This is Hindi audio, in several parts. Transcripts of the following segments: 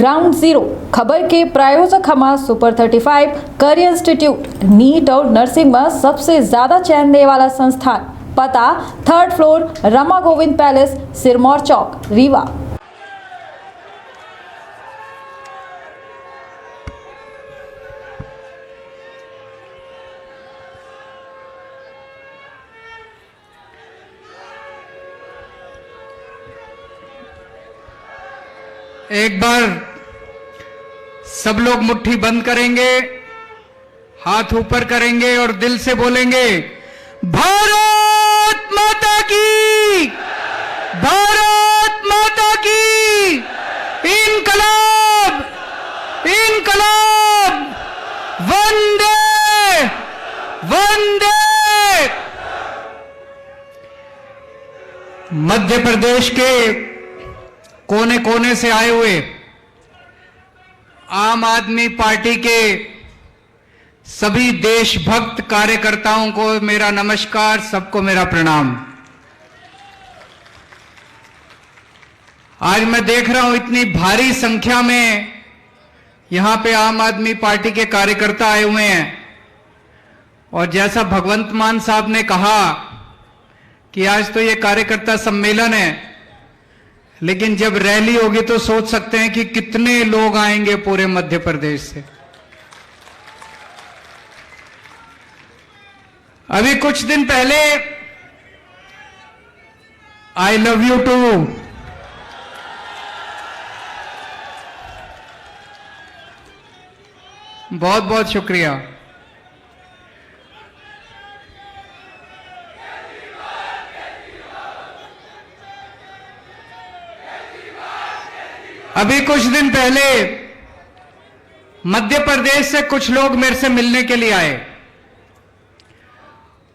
ग्राउंड जीरो खबर के प्रायोजक हमारा सुपर 35 करियर इंस्टीट्यूट नीट और नर्सिंग में सबसे ज्यादा चयन देने वाला संस्थान। पता 3rd floor Rama Govind palace, Sirmaur Chowk, Rewa. एक बार सब लोग मुट्ठी बंद करेंगे, हाथ ऊपर करेंगे और दिल से बोलेंगे भारत माता की, भारत माता की, इनकलाब, इनकलाब, वंदे वंदे। मध्य प्रदेश के कोने कोने से आए हुए आम आदमी पार्टी के सभी देशभक्त कार्यकर्ताओं को मेरा नमस्कार, सबको मेरा प्रणाम। आज मैं देख रहा हूं इतनी भारी संख्या में यहां पे आम आदमी पार्टी के कार्यकर्ता आए हुए हैं और जैसा भगवंत मान साहब ने कहा कि आज तो ये कार्यकर्ता सम्मेलन है, लेकिन जब रैली होगी तो सोच सकते हैं कि कितने लोग आएंगे पूरे मध्य प्रदेश से। अभी कुछ दिन पहले आई लव यू टू बहुत बहुत शुक्रिया। अभी कुछ दिन पहले मध्य प्रदेश से कुछ लोग मेरे से मिलने के लिए आए,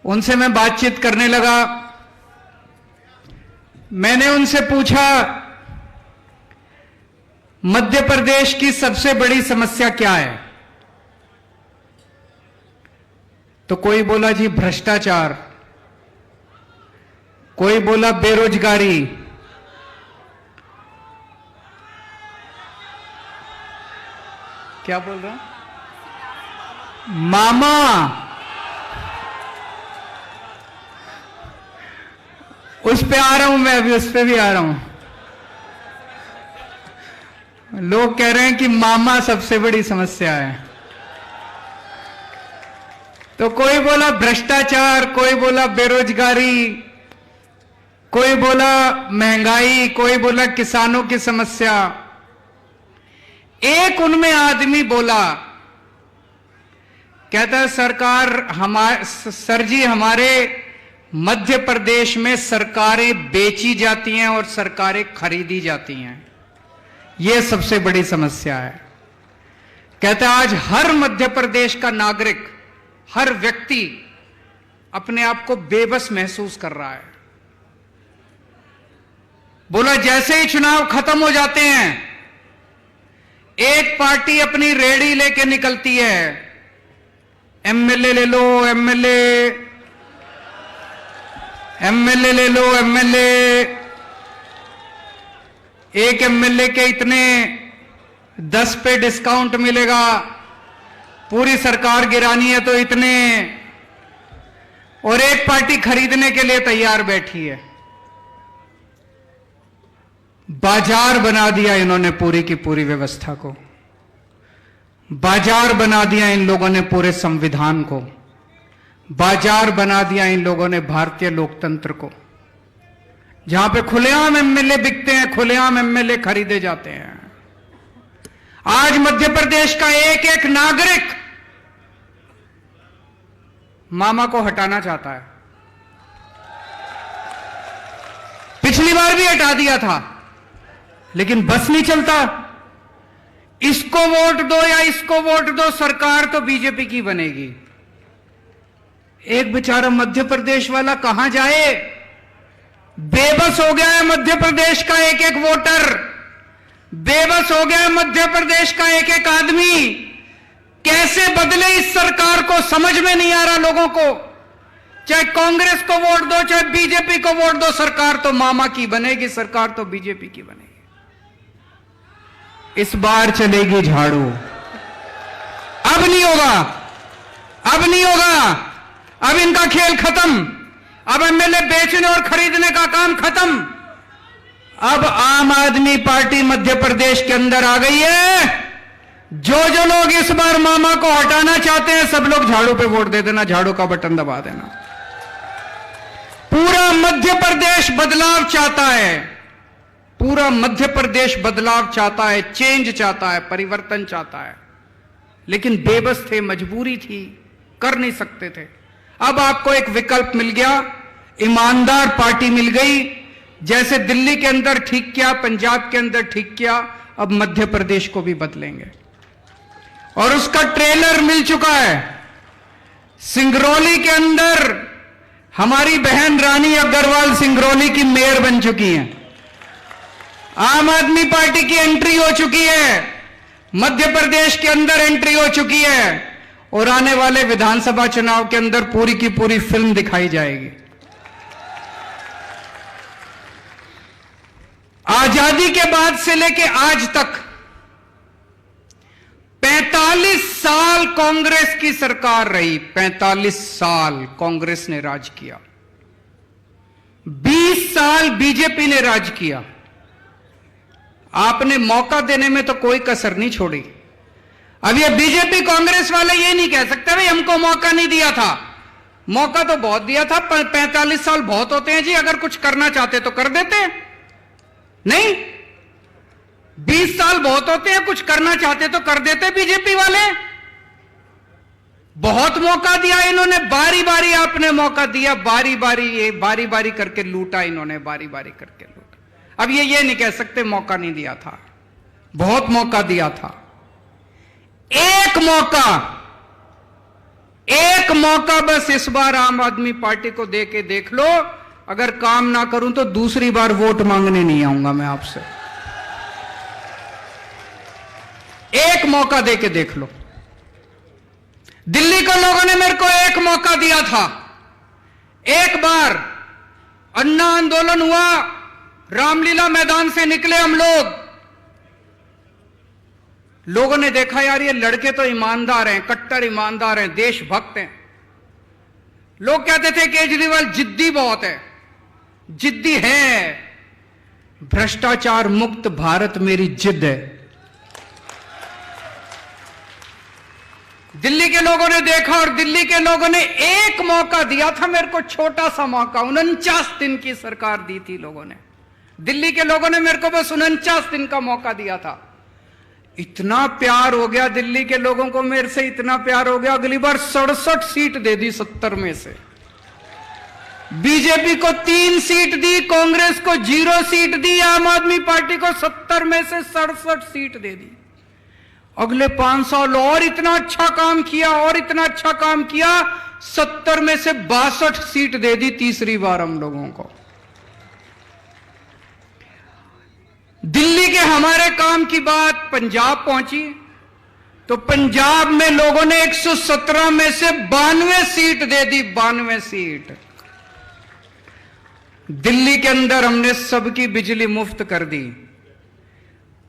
उनसे मैं बातचीत करने लगा। मैंने उनसे पूछा मध्य प्रदेश की सबसे बड़ी समस्या क्या है, तो कोई बोला जी भ्रष्टाचार, कोई बोला बेरोजगारी, क्या बोल रहा हूं, मामा, उस पे आ रहा हूं मैं, अभी उस पे भी आ रहा हूं। लोग कह रहे हैं कि मामा सबसे बड़ी समस्या है। तो कोई बोला भ्रष्टाचार, कोई बोला बेरोजगारी, कोई बोला महंगाई, कोई बोला किसानों की समस्या। एक उनमें आदमी बोला, कहता है सरकार सर जी हमारे मध्य प्रदेश में सरकारें बेची जाती हैं और सरकारें खरीदी जाती हैं, यह सबसे बड़ी समस्या है। कहता है आज हर मध्य प्रदेश का नागरिक, हर व्यक्ति अपने आप को बेबस महसूस कर रहा है। बोला जैसे ही चुनाव खत्म हो जाते हैं, एक पार्टी अपनी रेडी लेके निकलती है, एमएलए ले लो, एमएलए, एमएलए ले लो, एमएलए, एक एमएलए के इतने 10 पे डिस्काउंट मिलेगा, पूरी सरकार गिरानी है तो इतने, और एक पार्टी खरीदने के लिए तैयार बैठी है। बाजार बना दिया इन्होंने पूरी की पूरी व्यवस्था को, बाजार बना दिया इन लोगों ने पूरे संविधान को, बाजार बना दिया इन लोगों ने भारतीय लोकतंत्र को, जहां पे खुलेआम एमएलए बिकते हैं, खुलेआम एमएलए खरीदे जाते हैं। आज मध्य प्रदेश का एक एक नागरिक मामा को हटाना चाहता है। पिछली बार भी हटा दिया था, लेकिन बस नहीं चलता, इसको वोट दो या इसको वोट दो, सरकार तो बीजेपी की बनेगी। एक बेचारा मध्य प्रदेश वाला कहां जाए, बेबस हो गया है मध्य प्रदेश का एक एक वोटर, बेबस हो गया है मध्य प्रदेश का एक एक आदमी। कैसे बदले इस सरकार को समझ में नहीं आ रहा लोगों को। चाहे कांग्रेस को वोट दो, चाहे बीजेपी को वोट दो, सरकार तो मामा की बनेगी, सरकार तो बीजेपी की बनेगी। इस बार चलेगी झाड़ू। अब नहीं होगा, अब नहीं होगा, अब इनका खेल खत्म। अब एमएलए बेचने और खरीदने का काम खत्म। अब आम आदमी पार्टी मध्य प्रदेश के अंदर आ गई है। जो लोग इस बार मामा को हटाना चाहते हैं, सब लोग झाड़ू पे वोट दे देना, झाड़ू का बटन दबा देना। पूरा मध्य प्रदेश बदलाव चाहता है, पूरा मध्य प्रदेश बदलाव चाहता है, चेंज चाहता है, परिवर्तन चाहता है, लेकिन बेबस थे, मजबूरी थी, कर नहीं सकते थे। अब आपको एक विकल्प मिल गया, ईमानदार पार्टी मिल गई। जैसे दिल्ली के अंदर ठीक किया, पंजाब के अंदर ठीक किया, अब मध्य प्रदेश को भी बदलेंगे और उसका ट्रेलर मिल चुका है। सिंगरौली के अंदर हमारी बहन रानी अग्रवाल सिंगरौली की मेयर बन चुकी हैं। आम आदमी पार्टी की एंट्री हो चुकी है, मध्य प्रदेश के अंदर एंट्री हो चुकी है और आने वाले विधानसभा चुनाव के अंदर पूरी की पूरी फिल्म दिखाई जाएगी। आजादी के बाद से लेके आज तक 45 साल कांग्रेस की सरकार रही। 45 साल कांग्रेस ने राज किया, 20 साल बीजेपी ने राज किया। आपने मौका देने में तो कोई कसर नहीं छोड़ी। अब ये बीजेपी कांग्रेस वाले ये नहीं कह सकते भाई हमको मौका नहीं दिया था। मौका तो बहुत दिया था। 45 साल बहुत होते हैं जी, अगर कुछ करना चाहते तो कर देते, नहीं 20 साल बहुत होते हैं, कुछ करना चाहते तो कर देते। बीजेपी वाले बहुत मौका दिया इन्होंने, बारी बारी आपने मौका दिया, बारी बारी करके लूटा इन्होंने, बारी बारी करके लूटा। अब ये नहीं कह सकते मौका नहीं दिया था, बहुत मौका दिया था। एक मौका बस इस बार आम आदमी पार्टी को दे के देख लो। अगर काम ना करूं तो दूसरी बार वोट मांगने नहीं आऊंगा मैं आपसे। एक मौका दे के देख लो। दिल्ली के लोगों ने मेरे को एक मौका दिया था। एक बार अन्ना आंदोलन हुआ, रामलीला मैदान से निकले हम लोगों ने देखा यार ये लड़के तो ईमानदार हैं, कट्टर ईमानदार हैं, देशभक्त हैं। लोग कहते थे केजरीवाल जिद्दी बहुत है, जिद्दी है। भ्रष्टाचार मुक्त भारत मेरी जिद है। दिल्ली के लोगों ने देखा और दिल्ली के लोगों ने एक मौका दिया था मेरे को, छोटा सा मौका। 49 दिन की सरकार दी थी लोगों ने। दिल्ली के लोगों ने मेरे को बस 49 दिन का मौका दिया था। इतना प्यार हो गया दिल्ली के लोगों को मेरे से, इतना प्यार हो गया, अगली बार 67 सीट दे दी 70 में से। बीजेपी को 3 सीट दी, कांग्रेस को 0 सीट दी, आम आदमी पार्टी को 70 में से 67 सीट दे दी। अगले 5 साल और इतना अच्छा काम किया, और इतना अच्छा काम किया, 70 में से 62 सीट दे दी तीसरी बार हम लोगों को। दिल्ली के हमारे काम की बात पंजाब पहुंची तो पंजाब में लोगों ने 117 में से 92 सीट दे दी, 92 सीट। दिल्ली के अंदर हमने सबकी बिजली मुफ्त कर दी,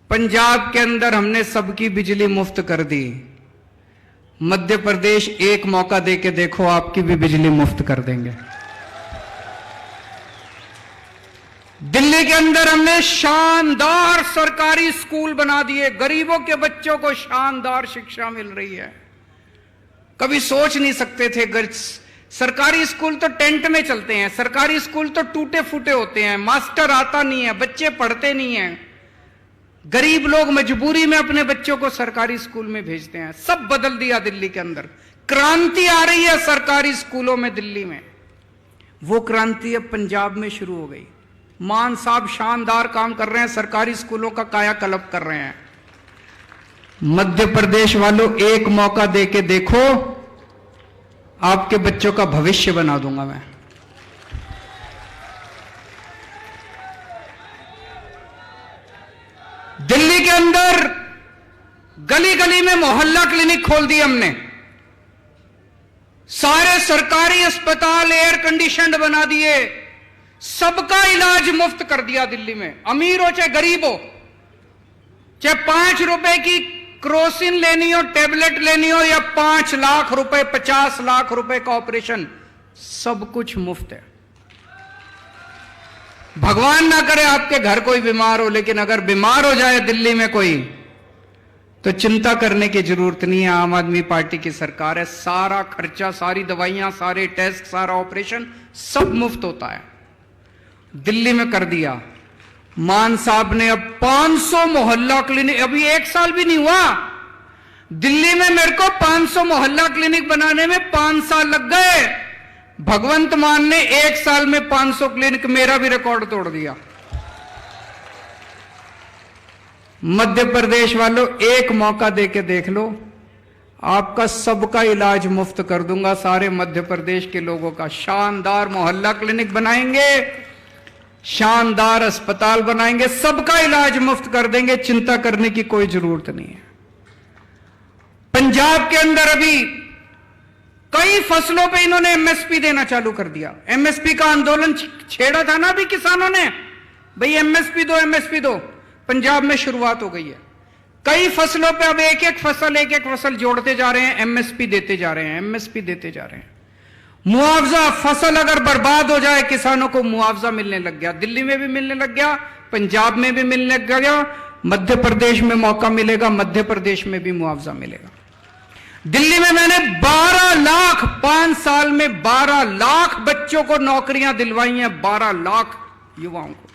पंजाब के अंदर हमने सबकी बिजली मुफ्त कर दी। मध्य प्रदेश एक मौका दे के देखो, आपकी भी बिजली मुफ्त कर देंगे। दिल्ली के अंदर हमने शानदार सरकारी स्कूल बना दिए, गरीबों के बच्चों को शानदार शिक्षा मिल रही है। कभी सोच नहीं सकते थे, सरकारी स्कूल तो टेंट में चलते हैं, सरकारी स्कूल तो टूटे फूटे होते हैं, मास्टर आता नहीं है, बच्चे पढ़ते नहीं हैं, गरीब लोग मजबूरी में अपने बच्चों को सरकारी स्कूल में भेजते हैं। सब बदल दिया दिल्ली के अंदर। क्रांति आ रही है सरकारी स्कूलों में दिल्ली में। वो क्रांति अब पंजाब में शुरू हो गई। मान साहब शानदार काम कर रहे हैं, सरकारी स्कूलों का कायाकल्प कर रहे हैं। मध्य प्रदेश वालों एक मौका दे के देखो, आपके बच्चों का भविष्य बना दूंगा मैं। दिल्ली के अंदर गली गली में मोहल्ला क्लिनिक खोल दिए हमने, सारे सरकारी अस्पताल एयर कंडीशनड बना दिए, सबका इलाज मुफ्त कर दिया दिल्ली में, अमीर हो चाहे गरीब हो। चाहे 5 रुपए की क्रोसिन लेनी हो, टेबलेट लेनी हो, या 5 लाख रुपए, 50 लाख रुपए का ऑपरेशन, सब कुछ मुफ्त है। भगवान ना करे आपके घर कोई बीमार हो, लेकिन अगर बीमार हो जाए दिल्ली में कोई, तो चिंता करने की जरूरत नहीं है। आम आदमी पार्टी की सरकार है, सारा खर्चा, सारी दवाइयां, सारे टेस्ट, सारा ऑपरेशन सब मुफ्त होता है। दिल्ली में कर दिया। मान साहब ने अब 500 मोहल्ला क्लिनिक, अभी 1 साल भी नहीं हुआ, दिल्ली में मेरे को 500 मोहल्ला क्लिनिक बनाने में 5 साल लग गए। भगवंत मान ने 1 साल में 500 क्लिनिक, मेरा भी रिकॉर्ड तोड़ दिया। मध्य प्रदेश वालों, एक मौका देके देख लो, आपका सबका इलाज मुफ्त कर दूंगा। सारे मध्य प्रदेश के लोगों का शानदार मोहल्ला क्लिनिक बनाएंगे, शानदार अस्पताल बनाएंगे, सबका इलाज मुफ्त कर देंगे, चिंता करने की कोई जरूरत नहीं है। पंजाब के अंदर अभी कई फसलों पे इन्होंने एमएसपी देना चालू कर दिया। एमएसपी का आंदोलन छेड़ा था ना अभी किसानों ने, भाई एमएसपी दो, एमएसपी दो। पंजाब में शुरुआत हो गई है। कई फसलों पे अब एक एक फसल जोड़ते जा रहे हैं, एमएसपी देते जा रहे हैं, एमएसपी देते जा रहे हैं। मुआवजा, फसल अगर बर्बाद हो जाए किसानों को मुआवजा मिलने लग गया। दिल्ली में भी मिलने लग गया, पंजाब में भी मिलने लग गया, मध्य प्रदेश में मौका मिलेगा, मध्य प्रदेश में भी मुआवजा मिलेगा। दिल्ली में मैंने 12 लाख, 5 साल में 12 लाख बच्चों को नौकरियां दिलवाई हैं, 12 लाख युवाओं को।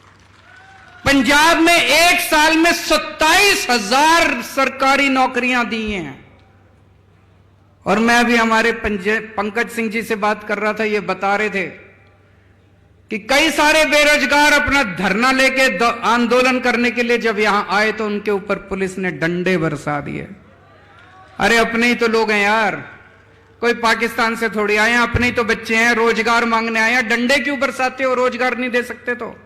पंजाब में 1 साल में 27,000 सरकारी नौकरियां दी हैं। और मैं अभी हमारे पंकज सिंह जी से बात कर रहा था, ये बता रहे थे कि कई सारे बेरोजगार अपना धरना लेके आंदोलन करने के लिए जब यहां आए तो उनके ऊपर पुलिस ने डंडे बरसा दिए। अरे अपने ही तो लोग हैं यार, कोई पाकिस्तान से थोड़ी आए हैं, अपने ही तो बच्चे हैं, रोजगार मांगने आए हैं, डंडे क्यों बरसाते हो? रोजगार नहीं दे सकते तो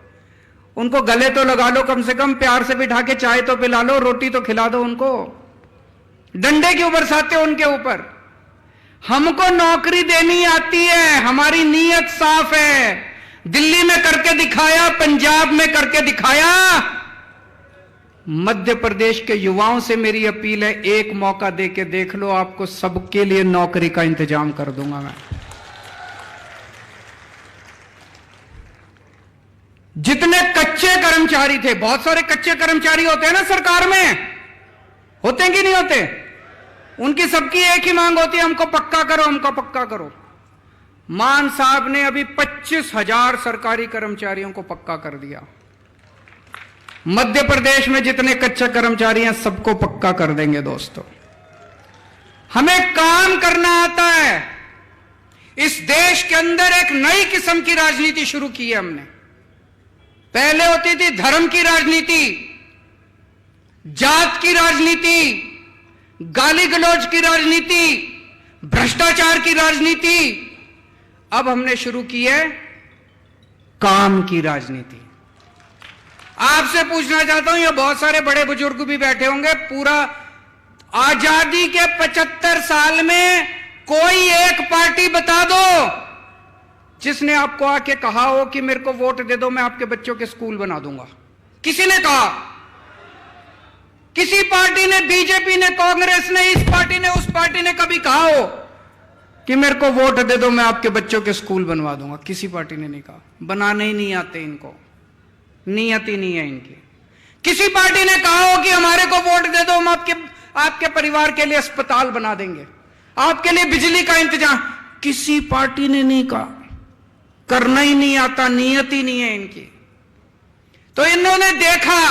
उनको गले तो लगा लो, कम से कम प्यार से बिठा के चाय तो पिला लो, रोटी तो खिला दो उनको। डंडे क्यों बरसाते हो उनके ऊपर? हमको नौकरी देनी आती है, हमारी नीयत साफ है। दिल्ली में करके दिखाया, पंजाब में करके दिखाया। मध्य प्रदेश के युवाओं से मेरी अपील है, एक मौका देके देख लो, आपको सबके लिए नौकरी का इंतजाम कर दूंगा मैं। जितने कच्चे कर्मचारी थे, बहुत सारे कच्चे कर्मचारी होते हैं ना सरकार में, होते हैं कि नहीं होते? उनकी सबकी एक ही मांग होती है, हमको पक्का करो, हमको पक्का करो। मान साहब ने अभी 25,000 सरकारी कर्मचारियों को पक्का कर दिया। मध्य प्रदेश में जितने कच्चे कर्मचारी हैं सबको पक्का कर देंगे दोस्तों। हमें काम करना आता है। इस देश के अंदर एक नई किस्म की राजनीति शुरू की है हमने। पहले होती थी धर्म की राजनीति, जात की राजनीति, गाली गलौज की राजनीति, भ्रष्टाचार की राजनीति। अब हमने शुरू की है काम की राजनीति। आपसे पूछना चाहता हूं, ये बहुत सारे बड़े बुजुर्ग भी बैठे होंगे, पूरा आजादी के 75 साल में कोई एक पार्टी बता दो जिसने आपको आके कहा हो कि मेरे को वोट दे दो, मैं आपके बच्चों के स्कूल बना दूंगा। किसी ने कहा? किसी पार्टी ने, बीजेपी ने, कांग्रेस ने, इस पार्टी ने, उस पार्टी ने कभी कहा हो कि मेरे को वोट दे दो, मैं आपके बच्चों के स्कूल बनवा दूंगा? किसी पार्टी ने नहीं कहा। बनाने ही नहीं आते इनको, नियत ही नहीं है इनकी। किसी पार्टी ने कहा हो कि हमारे को वोट दे दो, हम आपके परिवार के लिए अस्पताल बना देंगे, आपके लिए बिजली का इंतजाम? किसी पार्टी ने नहीं कहा। करना ही नहीं आता, नियत ही नहीं है इनकी। तो इन्होंने देखा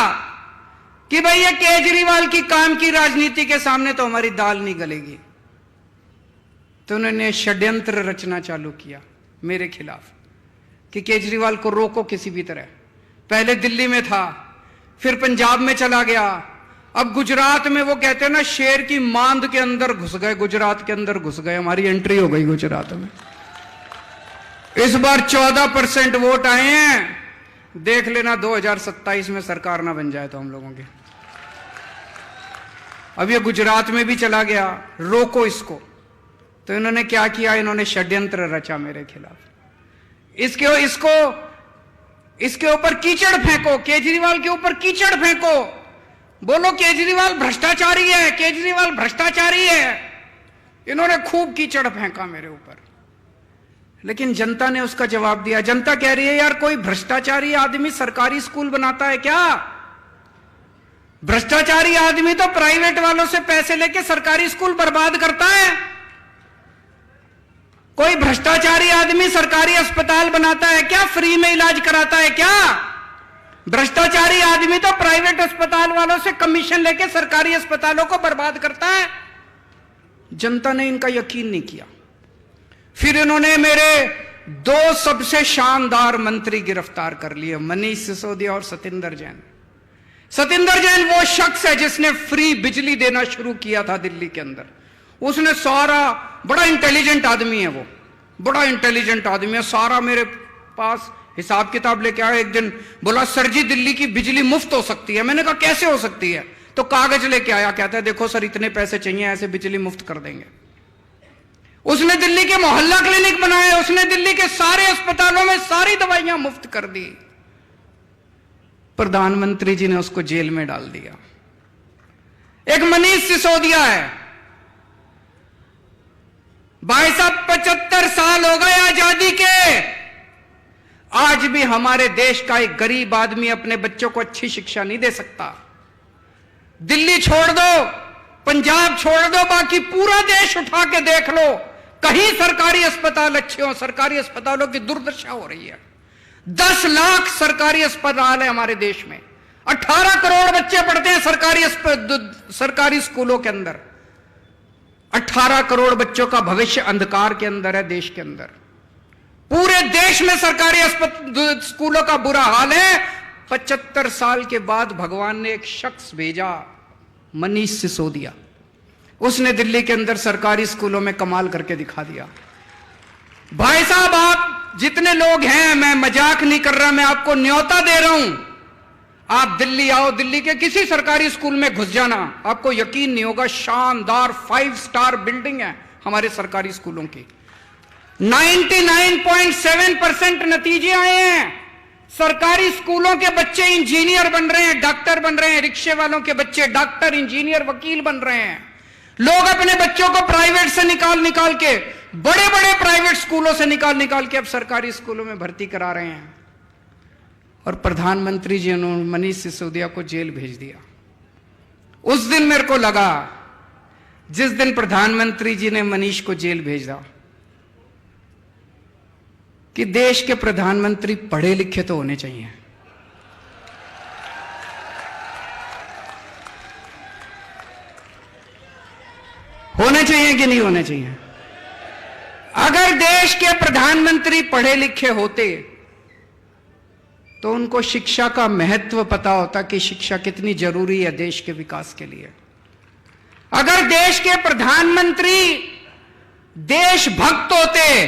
कि भाई ये केजरीवाल की काम की राजनीति के सामने तो हमारी दाल नहीं गलेगी, तो उन्होंने षड्यंत्र रचना चालू किया मेरे खिलाफ कि केजरीवाल को रोको किसी भी तरह। पहले दिल्ली में था, फिर पंजाब में चला गया, अब गुजरात में, वो कहते हैं ना शेर की मांद के अंदर घुस गए, गुजरात के अंदर घुस गए। हमारी एंट्री हो गई गुजरात में। इस बार 14% वोट आए हैं। देख लेना 2027 में सरकार ना बन जाए तो हम लोगों के। अब ये गुजरात में भी चला गया, रोको इसको। तो इन्होंने क्या किया? इन्होंने षड्यंत्र रचा मेरे खिलाफ। इसके ऊपर कीचड़ फेंको, केजरीवाल के ऊपर कीचड़ फेंको, बोलो केजरीवाल भ्रष्टाचारी है, केजरीवाल भ्रष्टाचारी है। इन्होंने खूब कीचड़ फेंका मेरे ऊपर, लेकिन जनता ने उसका जवाब दिया। जनता कह रही है यार कोई भ्रष्टाचारी आदमी सरकारी स्कूल बनाता है क्या? भ्रष्टाचारी आदमी तो प्राइवेट वालों से पैसे लेके सरकारी स्कूल बर्बाद करता है। कोई भ्रष्टाचारी आदमी सरकारी अस्पताल बनाता है क्या? फ्री में इलाज कराता है क्या? भ्रष्टाचारी आदमी तो प्राइवेट अस्पताल वालों से कमीशन लेके सरकारी अस्पतालों को बर्बाद करता है। जनता ने इनका यकीन नहीं किया। फिर इन्होंने मेरे दो सबसे शानदार मंत्री गिरफ्तार कर लिए, मनीष सिसोदिया और सतिंदर जैन। सतिंदर जैन वो शख्स है जिसने फ्री बिजली देना शुरू किया था दिल्ली के अंदर। उसने सारा, बड़ा इंटेलिजेंट आदमी है वो, बड़ा इंटेलिजेंट आदमी है, सारा मेरे पास हिसाब किताब लेके आया। एक दिन बोला सर जी दिल्ली की बिजली मुफ्त हो सकती है। मैंने कहा कैसे हो सकती है? तो कागज लेके आया, कहता है देखो सर इतने पैसे चाहिए, ऐसे बिजली मुफ्त कर देंगे। उसने दिल्ली के मोहल्ला क्लिनिक बनाए, उसने दिल्ली के सारे अस्पतालों में सारी दवाइयां मुफ्त कर दी। प्रधानमंत्री जी ने उसको जेल में डाल दिया। एक मनीष सिसोदिया है, भाई साहब 75 साल हो गए आजादी के, आज भी हमारे देश का एक गरीब आदमी अपने बच्चों को अच्छी शिक्षा नहीं दे सकता। दिल्ली छोड़ दो, पंजाब छोड़ दो, बाकी पूरा देश उठा के देख लो, कहीं सरकारी अस्पताल अच्छे हो? सरकारी अस्पतालों की दुर्दशा हो रही है। 10 लाख सरकारी अस्पताल है हमारे देश में, 18 करोड़ बच्चे पढ़ते हैं सरकारी स्कूलों के अंदर। 18 करोड़ बच्चों का भविष्य अंधकार के अंदर है देश के अंदर। पूरे देश में सरकारी स्कूलों का बुरा हाल है। 75 साल के बाद भगवान ने एक शख्स भेजा, मनीष सिसोदिया। उसने दिल्ली के अंदर सरकारी स्कूलों में कमाल करके दिखा दिया। भाई साहब आप जितने लोग हैं, मैं मजाक नहीं कर रहा, मैं आपको न्योता दे रहा हूं, आप दिल्ली आओ, दिल्ली के किसी सरकारी स्कूल में घुस जाना, आपको यकीन नहीं होगा, शानदार 5 स्टार बिल्डिंग है हमारे सरकारी स्कूलों की। 99.7% नतीजे आए हैं। सरकारी स्कूलों के बच्चे इंजीनियर बन रहे हैं, डॉक्टर बन रहे हैं, रिक्शे वालों के बच्चे डॉक्टर, इंजीनियर, वकील बन रहे हैं। लोग अपने बच्चों को प्राइवेट से निकाल के, बड़े बड़े प्राइवेट स्कूलों से निकाल के अब सरकारी स्कूलों में भर्ती करा रहे हैं। और प्रधानमंत्री जी ने मनीष सिसोदिया को जेल भेज दिया। उस दिन मेरे को लगा, जिस दिन प्रधानमंत्री जी ने मनीष को जेल भेजा, कि देश के प्रधानमंत्री पढ़े लिखे तो होने चाहिए। होने चाहिए कि नहीं होने चाहिए? अगर देश के प्रधानमंत्री पढ़े लिखे होते तो उनको शिक्षा का महत्व पता होता कि शिक्षा कितनी जरूरी है देश के विकास के लिए। अगर देश के प्रधानमंत्री देशभक्त होते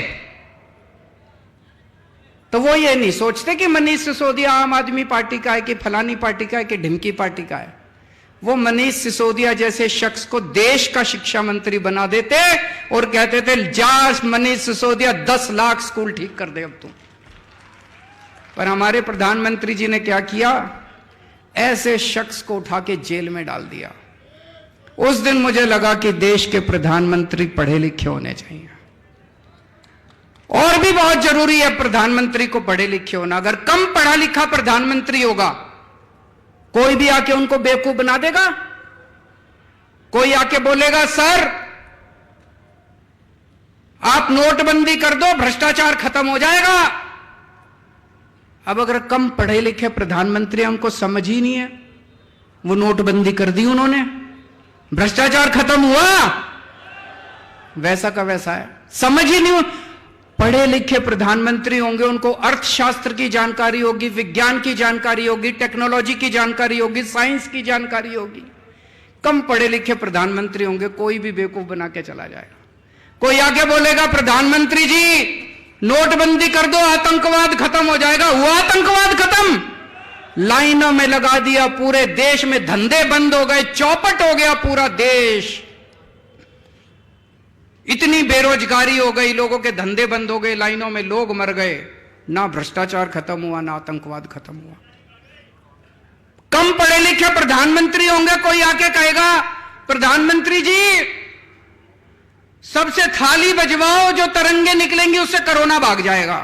तो वो ये नहीं सोचते कि मनीष सिसोदिया आम आदमी पार्टी का है, कि फलानी पार्टी का है, कि ढिमकी पार्टी का है। वो मनीष सिसोदिया जैसे शख्स को देश का शिक्षा मंत्री बना देते और कहते थे जा मनीष सिसोदिया 10 लाख स्कूल ठीक कर दे अब तुम। पर हमारे प्रधानमंत्री जी ने क्या किया? ऐसे शख्स को उठा के जेल में डाल दिया। उस दिन मुझे लगा कि देश के प्रधानमंत्री पढ़े लिखे होने चाहिए। और भी बहुत जरूरी है प्रधानमंत्री को पढ़े लिखे होना। अगर कम पढ़ा लिखा प्रधानमंत्री होगा, कोई भी आके उनको बेवकूफ बना देगा। कोई आके बोलेगा सर आप नोटबंदी कर दो, भ्रष्टाचार खत्म हो जाएगा। अब अगर कम पढ़े लिखे प्रधानमंत्री, उनको समझ ही नहीं है, वो नोटबंदी कर दी उन्होंने, भ्रष्टाचार खत्म हुआ, वैसा का वैसा है, समझ ही नहीं। पढ़े लिखे प्रधानमंत्री होंगे, उनको अर्थशास्त्र की जानकारी होगी, विज्ञान की जानकारी होगी, टेक्नोलॉजी की जानकारी होगी, साइंस की जानकारी होगी। कम पढ़े लिखे प्रधानमंत्री होंगे, कोई भी बेवकूफ बना के चला जाएगा। कोई आगे बोलेगा प्रधानमंत्री जी नोटबंदी कर दो, आतंकवाद खत्म हो जाएगा। हुआ आतंकवाद खत्म? लाइनों में लगा दिया, पूरे देश में धंधे बंद हो गए, चौपट हो गया पूरा देश। इतनी बेरोजगारी हो गई, लोगों के धंधे बंद हो गए, लाइनों में लोग मर गए। ना भ्रष्टाचार खत्म हुआ, ना आतंकवाद खत्म हुआ। कम पढ़े लिखे प्रधानमंत्री होंगे, कोई आके कहेगा प्रधानमंत्री जी सबसे थाली बजवाओ, जो तरंगे निकलेंगी उससे कोरोना भाग जाएगा।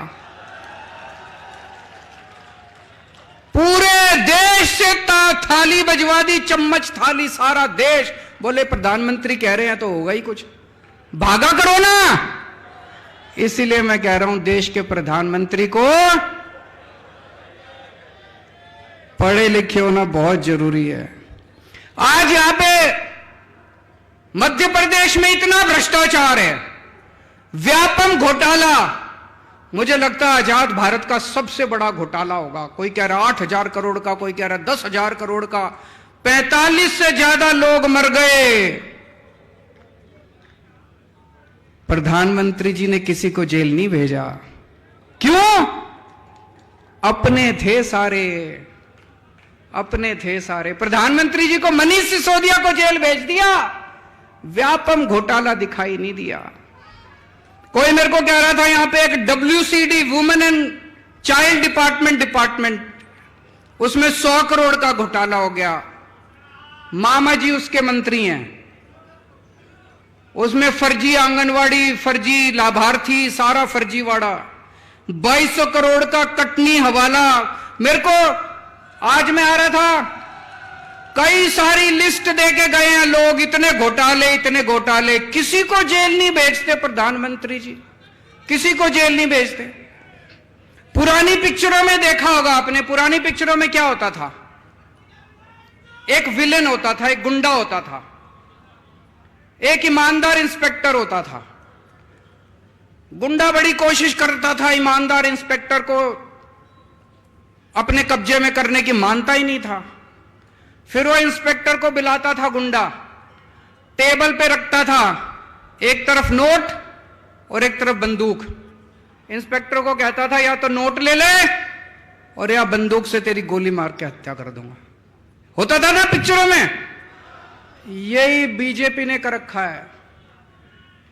पूरे देश से थाली बजवा दी, चम्मच थाली, सारा देश बोले प्रधानमंत्री कह रहे हैं तो होगा ही कुछ, भागा कोरोना। इसीलिए मैं कह रहा हूं देश के प्रधानमंत्री को पढ़े लिखे होना बहुत जरूरी है। आज यहां पे मध्य प्रदेश में इतना भ्रष्टाचार है, व्यापम घोटाला, मुझे लगता है आजाद भारत का सबसे बड़ा घोटाला होगा। कोई कह रहा 8,000 करोड़ का, कोई कह रहा 10,000 करोड़ का, 45 से ज्यादा लोग मर गए। प्रधानमंत्री जी ने किसी को जेल नहीं भेजा, क्यों? अपने थे सारे, अपने थे सारे। प्रधानमंत्री जी को मनीष सिसोदिया को जेल भेज दिया, व्यापम घोटाला दिखाई नहीं दिया। कोई मेरे को कह रहा था यहां पे एक WCD, women and child department, उसमें 100 करोड़ का घोटाला हो गया। मामा जी उसके मंत्री हैं, उसमें फर्जी आंगनवाड़ी, फर्जी लाभार्थी, सारा फर्जीवाड़ा। 2200 करोड़ का कटनी हवाला। मेरे को आज मैं आ रहा था, कई सारी लिस्ट देके गए हैं लोग, इतने घोटाले, इतने घोटाले, किसी को जेल नहीं भेजते प्रधानमंत्री जी, किसी को जेल नहीं भेजते। पुरानी पिक्चरों में देखा होगा आपने, पुरानी पिक्चरों में क्या होता था? एक विलेन होता था, एक गुंडा होता था, एक ईमानदार इंस्पेक्टर होता था। गुंडा बड़ी कोशिश करता था ईमानदार इंस्पेक्टर को अपने कब्जे में करने की, मानता ही नहीं था। फिर वो इंस्पेक्टर को बुलाता था गुंडा, टेबल पे रखता था एक तरफ नोट और एक तरफ बंदूक। इंस्पेक्टर को कहता था या तो नोट ले ले और या बंदूक से तेरी गोली मार के हत्या कर दूंगा। होता था ना पिक्चरों में। यही बीजेपी ने कर रखा है।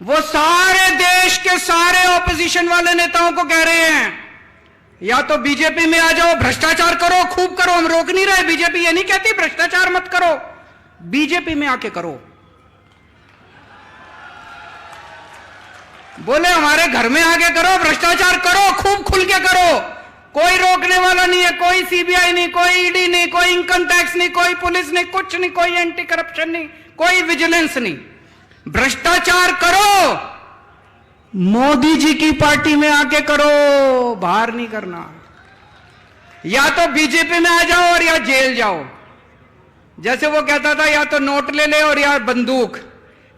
वो सारे देश के सारे ऑपोजिशन वाले नेताओं को कह रहे हैं या तो बीजेपी में आ जाओ, भ्रष्टाचार करो, खूब करो, हम रोक नहीं रहे। बीजेपी ये नहीं कहती भ्रष्टाचार मत करो, बीजेपी में आके करो। बोले हमारे घर में आके करो, भ्रष्टाचार करो, खूब खुल के करो, कोई रोकने वाला नहीं है, कोई सीबीआई नहीं, कोई ईडी नहीं, कोई इनकम टैक्स नहीं, कोई पुलिस नहीं, कुछ नहीं, कोई एंटी करप्शन नहीं, कोई विजिलेंस नहीं। भ्रष्टाचार करो, मोदी जी की पार्टी में आके करो, बाहर नहीं करना। या तो बीजेपी में आ जाओ और या जेल जाओ। जैसे वो कहता था या तो नोट ले ले और या बंदूक,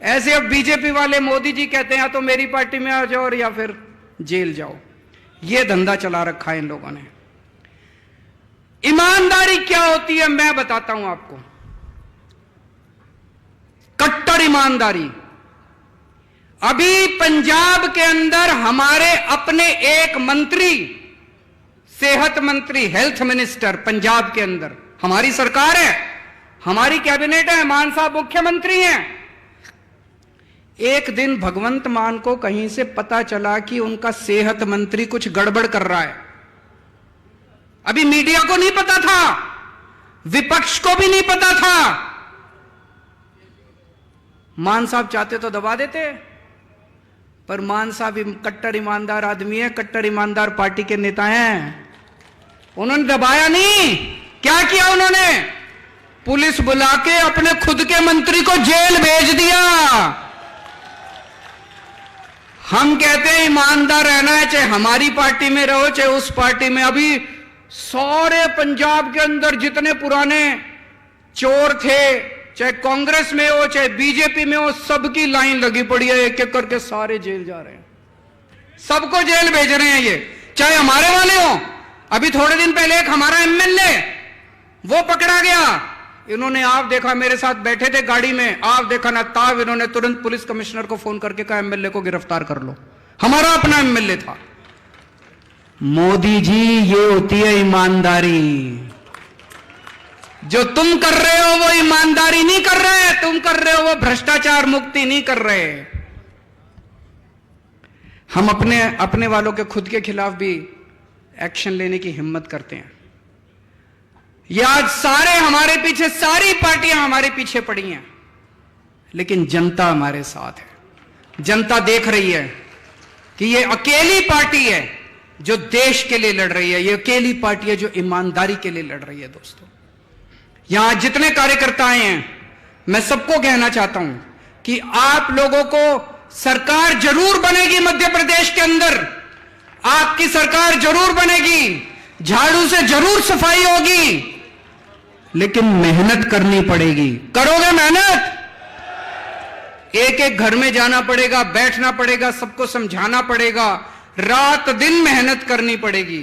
ऐसे अब बीजेपी वाले मोदी जी कहते हैं या तो मेरी पार्टी में आ जाओ और या फिर जेल जाओ। ये धंधा चला रखा है इन लोगों ने। ईमानदारी क्या होती है मैं बताता हूं आपको। कट्टर ईमानदारी। अभी पंजाब के अंदर हमारे अपने एक मंत्री, सेहत मंत्री, हेल्थ मिनिस्टर, पंजाब के अंदर हमारी सरकार है, हमारी कैबिनेट है, मान साहब मुख्यमंत्री हैं। एक दिन भगवंत मान को कहीं से पता चला कि उनका सेहत मंत्री कुछ गड़बड़ कर रहा है। अभी मीडिया को नहीं पता था, विपक्ष को भी नहीं पता था। मान साहब चाहते तो दबा देते, पर मान साहब कट्टर ईमानदार आदमी है, कट्टर ईमानदार पार्टी के नेता हैं। उन्होंने दबाया नहीं। क्या किया उन्होंने? पुलिस बुला के अपने खुद के मंत्री को जेल भेज दिया। हम कहते हैं ईमानदार रहना है, चाहे हमारी पार्टी में रहो चाहे उस पार्टी में। अभी सारे पंजाब के अंदर जितने पुराने चोर थे, चाहे कांग्रेस में हो चाहे बीजेपी में हो, सबकी लाइन लगी पड़ी है, एक एक करके सारे जेल जा रहे हैं, सबको जेल भेज रहे हैं ये, चाहे हमारे वाले हो। अभी थोड़े दिन पहले एक हमारा एमएलए वो पकड़ा गया। इन्होंने आप देखा, मेरे साथ बैठे थे गाड़ी में, आप देखा ना ताब, इन्होंने तुरंत पुलिस कमिश्नर को फोन करके कहा एमएलए को गिरफ्तार कर लो। हमारा अपना एमएलए था। मोदी जी, ये होती है ईमानदारी। जो तुम कर रहे हो वो ईमानदारी नहीं कर रहे, तुम कर रहे हो वो भ्रष्टाचार मुक्ति नहीं कर रहे। हम अपने वालों के खुद के खिलाफ भी एक्शन लेने की हिम्मत करते हैं। ये आज सारे हमारे पीछे, सारी पार्टियां हमारे पीछे पड़ी हैं, लेकिन जनता हमारे साथ है। जनता देख रही है कि ये अकेली पार्टी है जो देश के लिए लड़ रही है, ये अकेली पार्टी है जो ईमानदारी के लिए लड़ रही है। दोस्तों, यहां जितने कार्यकर्ता आए हैं, मैं सबको कहना चाहता हूं कि आप लोगों को सरकार जरूर बनेगी मध्य प्रदेश के अंदर, आपकी सरकार जरूर बनेगी, झाड़ू से जरूर सफाई होगी, लेकिन मेहनत करनी पड़ेगी। करोगे मेहनत? एक एक घर में जाना पड़ेगा, बैठना पड़ेगा, सबको समझाना पड़ेगा, रात दिन मेहनत करनी पड़ेगी,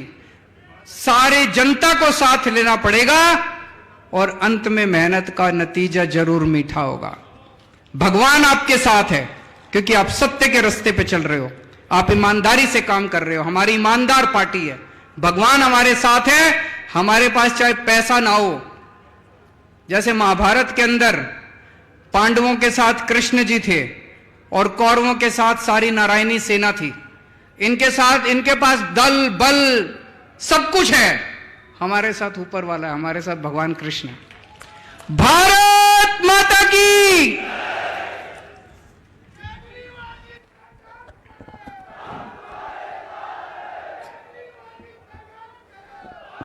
सारे जनता को साथ लेना पड़ेगा और अंत में मेहनत का नतीजा जरूर मीठा होगा। भगवान आपके साथ है क्योंकि आप सत्य के रास्ते पे चल रहे हो, आप ईमानदारी से काम कर रहे हो। हमारी ईमानदार पार्टी है, भगवान हमारे साथ है। हमारे पास चाहे पैसा ना हो, जैसे महाभारत के अंदर पांडवों के साथ कृष्ण जी थे और कौरवों के साथ सारी नारायणी सेना थी, इनके साथ, इनके पास दल बल सब कुछ है, हमारे साथ ऊपर वाला है, हमारे साथ भगवान कृष्ण है। भारत माता की